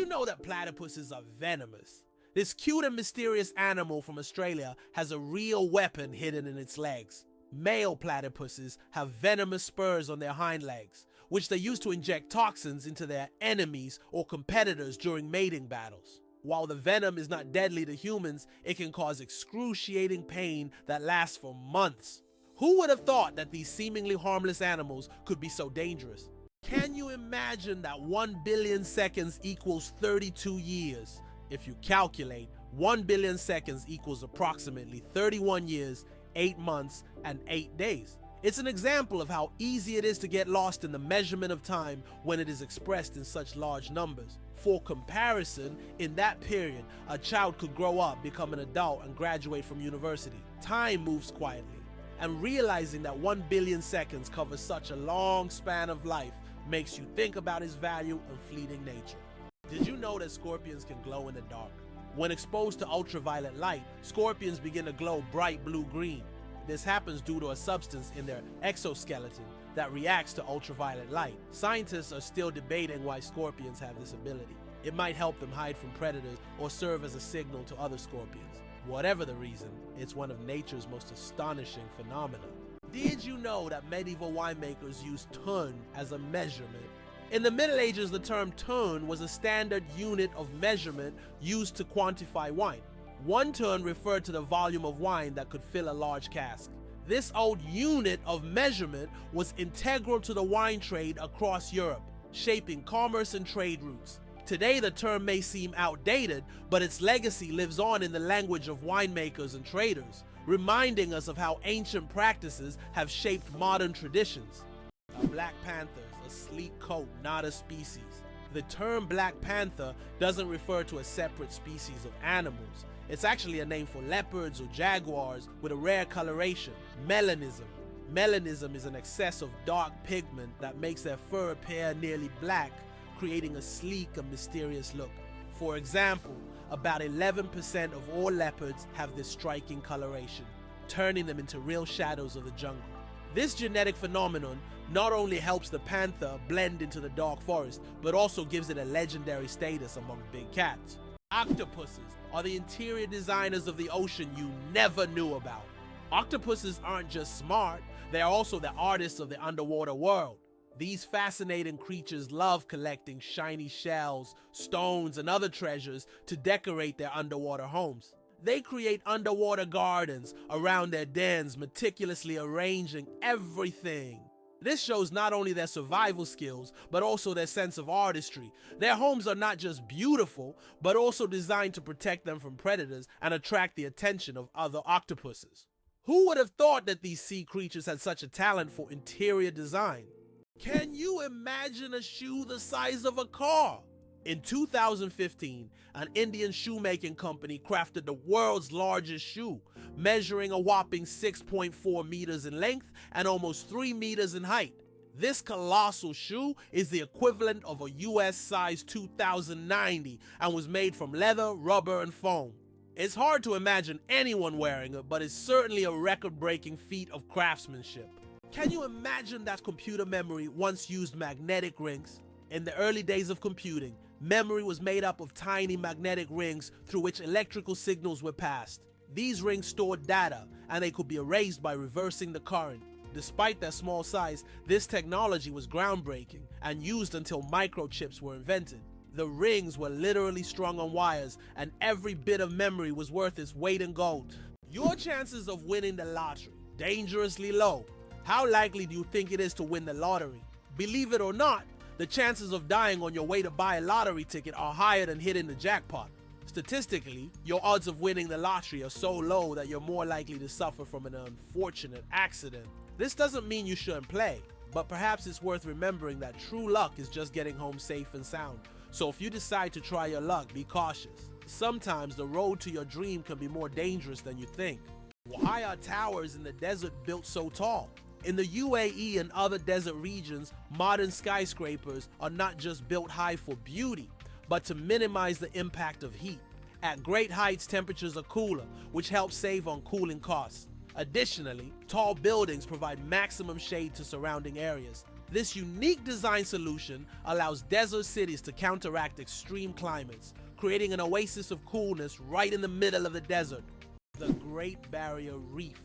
know that platypuses are venomous? This cute and mysterious animal from Australia has a real weapon hidden in its legs. Male platypuses have venomous spurs on their hind legs, which they use to inject toxins into their enemies or competitors during mating battles. While the venom is not deadly to humans, it can cause excruciating pain that lasts for months. Who would have thought that these seemingly harmless animals could be so dangerous? Can you imagine that 1 billion seconds equals 32 years? If you calculate, 1 billion seconds equals approximately 31 years, 8 months, and 8 days. It's an example of how easy it is to get lost in the measurement of time when it is expressed in such large numbers. For comparison, in that period, a child could grow up, become an adult, and graduate from university. Time moves quietly, and realizing that 1 billion seconds covers such a long span of life makes you think about its value and fleeting nature. Did you know that scorpions can glow in the dark? When exposed to ultraviolet light, scorpions begin to glow bright blue-green. This happens due to a substance in their exoskeleton that reacts to ultraviolet light. Scientists are still debating why scorpions have this ability. It might help them hide from predators or serve as a signal to other scorpions. Whatever the reason, it's one of nature's most astonishing phenomena. Did you know that medieval winemakers used tun as a measurement? In the Middle Ages, the term tun was a standard unit of measurement used to quantify wine. 1 tun referred to the volume of wine that could fill a large cask. This old unit of measurement was integral to the wine trade across Europe, shaping commerce and trade routes. Today, the term may seem outdated, but its legacy lives on in the language of winemakers and traders, reminding us of how ancient practices have shaped modern traditions. A black panther is a sleek coat, not a species. The term Black Panther doesn't refer to a separate species of animals. It's actually a name for leopards or jaguars with a rare coloration, melanism. Melanism is an excess of dark pigment that makes their fur appear nearly black, creating a sleek and mysterious look. For example, about 11% of all leopards have this striking coloration, turning them into real shadows of the jungle. This genetic phenomenon not only helps the panther blend into the dark forest, but also gives it a legendary status among big cats. Octopuses are the interior designers of the ocean you never knew about. Octopuses aren't just smart, they are also the artists of the underwater world. These fascinating creatures love collecting shiny shells, stones, and other treasures to decorate their underwater homes. They create underwater gardens around their dens, meticulously arranging everything. This shows not only their survival skills, but also their sense of artistry. Their homes are not just beautiful, but also designed to protect them from predators and attract the attention of other octopuses. Who would have thought that these sea creatures had such a talent for interior design? Can you imagine a shoe the size of a car? In 2015, an Indian shoemaking company crafted the world's largest shoe, measuring a whopping 6.4 meters in length and almost 3 meters in height. This colossal shoe is the equivalent of a US size 2090 and was made from leather, rubber, and foam. It's hard to imagine anyone wearing it, but it's certainly a record-breaking feat of craftsmanship. Can you imagine that computer memory once used magnetic rings? In the early days of computing, memory was made up of tiny magnetic rings through which electrical signals were passed. These rings stored data, and they could be erased by reversing the current. Despite their small size, this technology was groundbreaking and used until microchips were invented. The rings were literally strung on wires, and every bit of memory was worth its weight in gold. Your chances of winning the lottery, dangerously low. How likely do you think it is to win the lottery? Believe it or not, the chances of dying on your way to buy a lottery ticket are higher than hitting the jackpot. Statistically, your odds of winning the lottery are so low that you're more likely to suffer from an unfortunate accident. This doesn't mean you shouldn't play, but perhaps it's worth remembering that true luck is just getting home safe and sound. So if you decide to try your luck, be cautious. Sometimes the road to your dream can be more dangerous than you think. Why are towers in the desert built so tall? In the UAE and other desert regions, modern skyscrapers are not just built high for beauty, but to minimize the impact of heat. At great heights, temperatures are cooler, which helps save on cooling costs. Additionally, tall buildings provide maximum shade to surrounding areas. This unique design solution allows desert cities to counteract extreme climates, creating an oasis of coolness right in the middle of the desert. The Great Barrier Reef,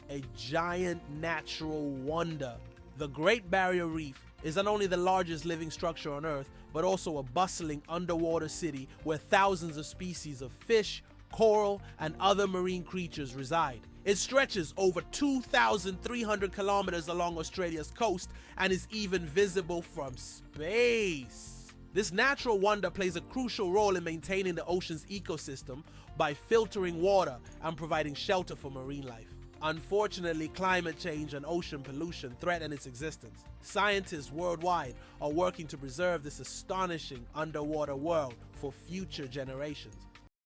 a giant natural wonder. The Great Barrier Reef is not only the largest living structure on Earth, but also a bustling underwater city where thousands of species of fish, coral, and other marine creatures reside. It stretches over 2,300 kilometers along Australia's coast and is even visible from space. This natural wonder plays a crucial role in maintaining the ocean's ecosystem by filtering water and providing shelter for marine life. Unfortunately, climate change and ocean pollution threaten its existence. Scientists worldwide are working to preserve this astonishing underwater world for future generations.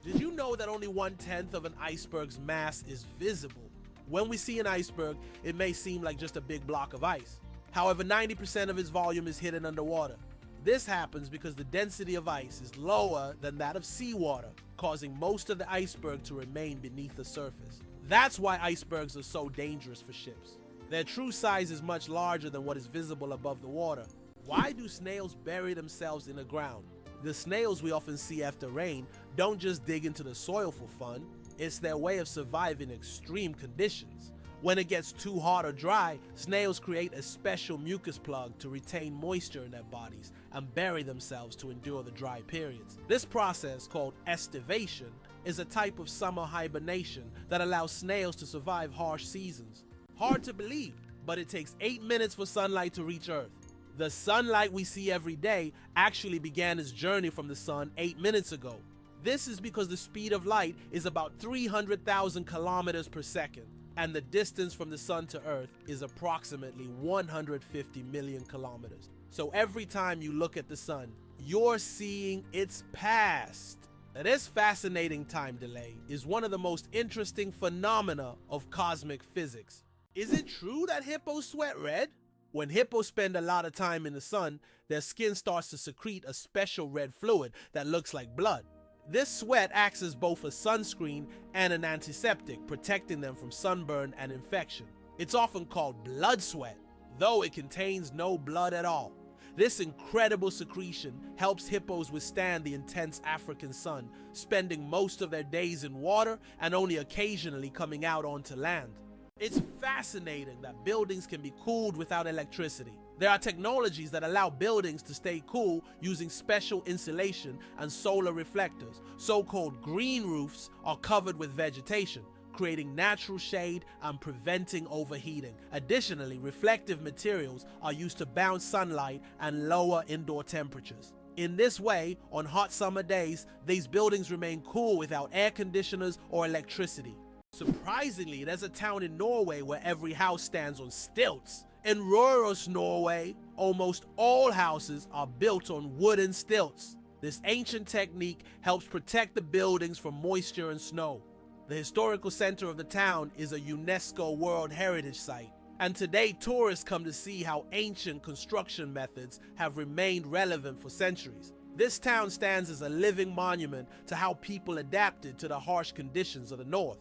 Did you know that only 1/10 of an iceberg's mass is visible? When we see an iceberg, it may seem like just a big block of ice. However, 90% of its volume is hidden underwater. This happens because the density of ice is lower than that of seawater, causing most of the iceberg to remain beneath the surface. That's why icebergs are so dangerous for ships. Their true size is much larger than what is visible above the water. Why do snails bury themselves in the ground? The snails we often see after rain don't just dig into the soil for fun, it's their way of surviving extreme conditions. When it gets too hot or dry, snails create a special mucus plug to retain moisture in their bodies and bury themselves to endure the dry periods. This process, called estivation, is a type of summer hibernation that allows snails to survive harsh seasons. Hard to believe, but it takes 8 minutes for sunlight to reach Earth. The sunlight we see every day actually began its journey from the sun 8 minutes ago. This is because the speed of light is about 300,000 kilometers per second, and the distance from the sun to Earth is approximately 150 million kilometers. So every time you look at the sun, you're seeing its past. Now, this fascinating time delay is one of the most interesting phenomena of cosmic physics. Is it true that hippos sweat red? When hippos spend a lot of time in the sun, their skin starts to secrete a special red fluid that looks like blood. This sweat acts as both a sunscreen and an antiseptic, protecting them from sunburn and infection. It's often called blood sweat, though it contains no blood at all. This incredible secretion helps hippos withstand the intense African sun, spending most of their days in water and only occasionally coming out onto land. It's fascinating that buildings can be cooled without electricity. There are technologies that allow buildings to stay cool using special insulation and solar reflectors. So-called green roofs are covered with vegetation, creating natural shade and preventing overheating. Additionally, reflective materials are used to bounce sunlight and lower indoor temperatures. In this way, on hot summer days, these buildings remain cool without air conditioners or electricity. Surprisingly, there's a town in Norway where every house stands on stilts. In Røros, Norway, almost all houses are built on wooden stilts. This ancient technique helps protect the buildings from moisture and snow. The historical center of the town is a UNESCO World Heritage Site, and today tourists come to see how ancient construction methods have remained relevant for centuries. This town stands as a living monument to how people adapted to the harsh conditions of the north.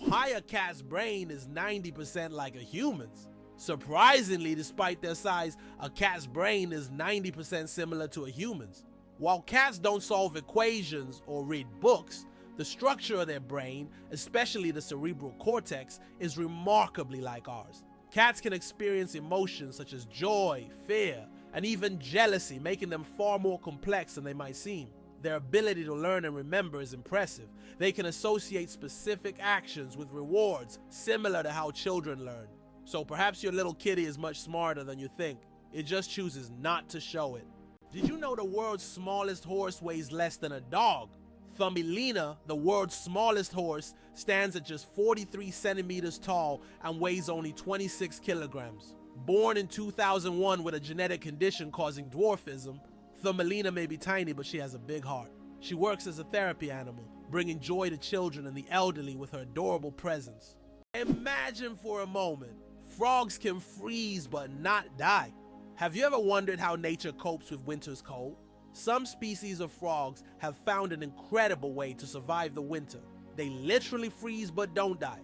Why a cat's brain is 90% like a human's? Surprisingly, despite their size, a cat's brain is 90% similar to a human's. While cats don't solve equations or read books, the structure of their brain, especially the cerebral cortex, is remarkably like ours. Cats can experience emotions such as joy, fear, and even jealousy, making them far more complex than they might seem. Their ability to learn and remember is impressive. They can associate specific actions with rewards, similar to how children learn. So perhaps your little kitty is much smarter than you think. It just chooses not to show it. Did you know the world's smallest horse weighs less than a dog? Thumbelina, the world's smallest horse, stands at just 43 centimeters tall and weighs only 26 kilograms. Born in 2001 with a genetic condition causing dwarfism, Thumbelina may be tiny, but she has a big heart. She works as a therapy animal, bringing joy to children and the elderly with her adorable presence. Imagine for a moment, frogs can freeze but not die. Have you ever wondered how nature copes with winter's cold? Some species of frogs have found an incredible way to survive the winter. They literally freeze but don't die.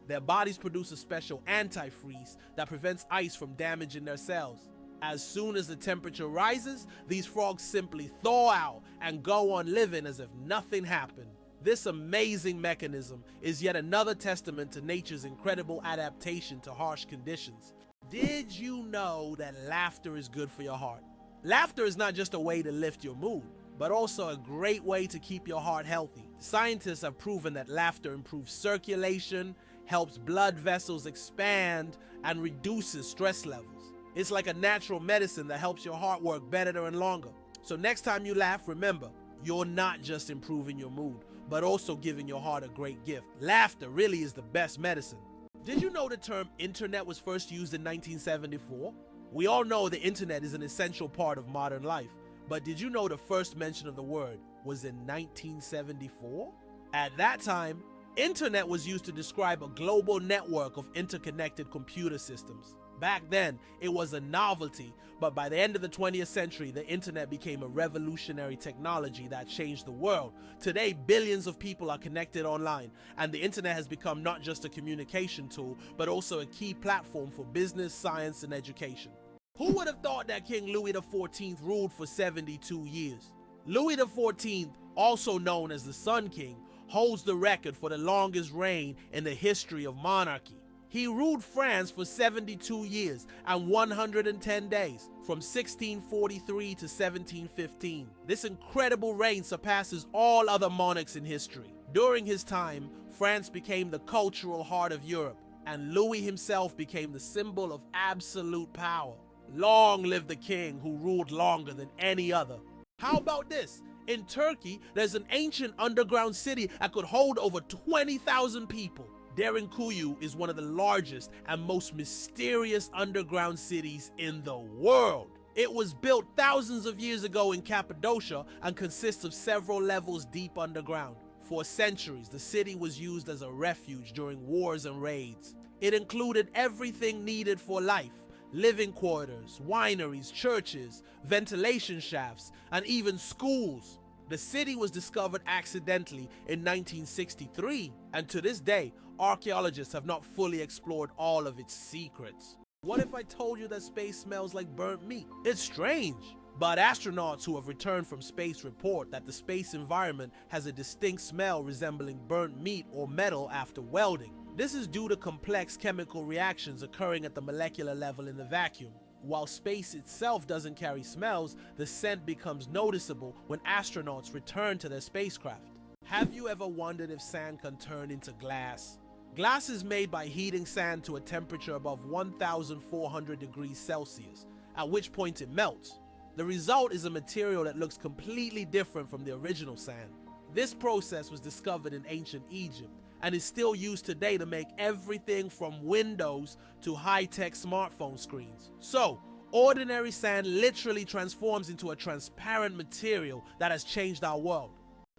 Their bodies produce a special antifreeze that prevents ice from damaging their cells. As soon as the temperature rises, these frogs simply thaw out and go on living as if nothing happened. This amazing mechanism is yet another testament to nature's incredible adaptation to harsh conditions. Did you know that laughter is good for your heart? Laughter is not just a way to lift your mood, but also a great way to keep your heart healthy. Scientists have proven that laughter improves circulation, helps blood vessels expand, and reduces stress levels. It's like a natural medicine that helps your heart work better and longer. So next time you laugh, remember, you're not just improving your mood, but also giving your heart a great gift. Laughter really is the best medicine. Did you know the term internet was first used in 1974? We all know the internet is an essential part of modern life, but did you know the first mention of the word was in 1974? At that time, internet was used to describe a global network of interconnected computer systems. Back then, it was a novelty, but by the end of the 20th century, the internet became a revolutionary technology that changed the world. Today, billions of people are connected online, and the internet has become not just a communication tool, but also a key platform for business, science, and education. Who would have thought that King Louis XIV ruled for 72 years? Louis XIV, also known as the Sun King, holds the record for the longest reign in the history of monarchy. He ruled France for 72 years and 110 days, from 1643 to 1715. This incredible reign surpasses all other monarchs in history. During his time, France became the cultural heart of Europe, and Louis himself became the symbol of absolute power. Long live the king who ruled longer than any other. How about this? In Turkey, there's an ancient underground city that could hold over 20,000 people. Derinkuyu is one of the largest and most mysterious underground cities in the world. It was built thousands of years ago in Cappadocia and consists of several levels deep underground. For centuries, the city was used as a refuge during wars and raids. It included everything needed for life: living quarters, wineries, churches, ventilation shafts, and even schools. The city was discovered accidentally in 1963, and to this day, archaeologists have not fully explored all of its secrets. What if I told you that space smells like burnt meat? It's strange, but astronauts who have returned from space report that the space environment has a distinct smell resembling burnt meat or metal after welding. This is due to complex chemical reactions occurring at the molecular level in the vacuum. While space itself doesn't carry smells, the scent becomes noticeable when astronauts return to their spacecraft. Have you ever wondered if sand can turn into glass? Glass is made by heating sand to a temperature above 1,400 degrees Celsius, at which point it melts. The result is a material that looks completely different from the original sand. This process was discovered in ancient Egypt and is still used today to make everything from windows to high-tech smartphone screens. So, ordinary sand literally transforms into a transparent material that has changed our world.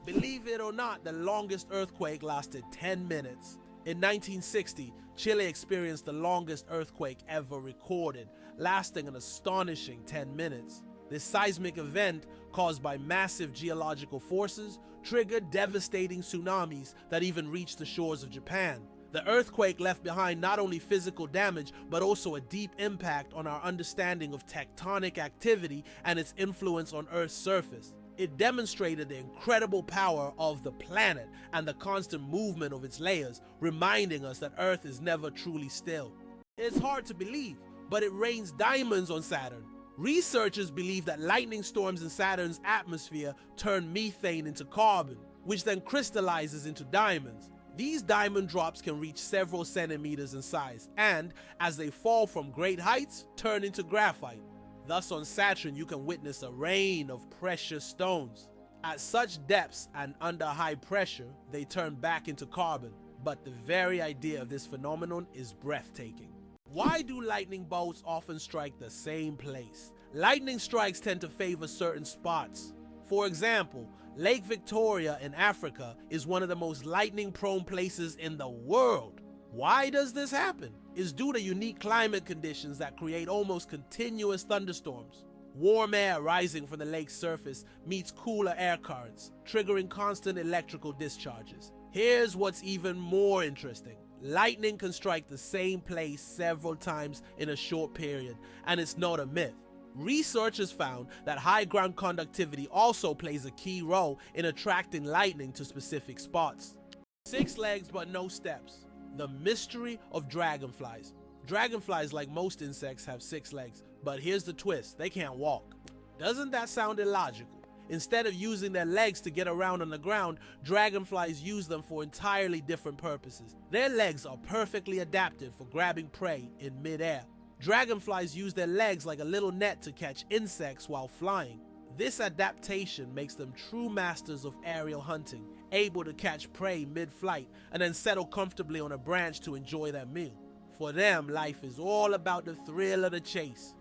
Believe it or not, the longest earthquake lasted 10 minutes. In 1960, Chile experienced the longest earthquake ever recorded, lasting an astonishing 10 minutes. This seismic event, caused by massive geological forces, triggered devastating tsunamis that even reached the shores of Japan. The earthquake left behind not only physical damage, but also a deep impact on our understanding of tectonic activity and its influence on Earth's surface. It demonstrated the incredible power of the planet and the constant movement of its layers, reminding us that Earth is never truly still. It's hard to believe, but it rains diamonds on Saturn. Researchers believe that lightning storms in Saturn's atmosphere turn methane into carbon, which then crystallizes into diamonds. These diamond drops can reach several centimeters in size and, as they fall from great heights, turn into graphite. Thus on Saturn you can witness a rain of precious stones. At such depths and under high pressure, they turn back into carbon. But the very idea of this phenomenon is breathtaking. Why do lightning bolts often strike the same place? Lightning strikes tend to favor certain spots. For example, Lake Victoria in Africa is one of the most lightning-prone places in the world. Why does this happen? It's due to unique climate conditions that create almost continuous thunderstorms. Warm air rising from the lake's surface meets cooler air currents, triggering constant electrical discharges. Here's what's even more interesting. Lightning can strike the same place several times in a short period, and it's not a myth. Researchers found that high ground conductivity also plays a key role in attracting lightning to specific spots. 6 legs but no steps. The mystery of dragonflies. Dragonflies, like most insects, have 6 legs, but here's the twist: they can't walk. Doesn't that sound illogical? Instead of using their legs to get around on the ground, dragonflies use them for entirely different purposes. Their legs are perfectly adapted for grabbing prey in mid-air. Dragonflies use their legs like a little net to catch insects while flying. This adaptation makes them true masters of aerial hunting, able to catch prey mid-flight and then settle comfortably on a branch to enjoy their meal. For them, life is all about the thrill of the chase.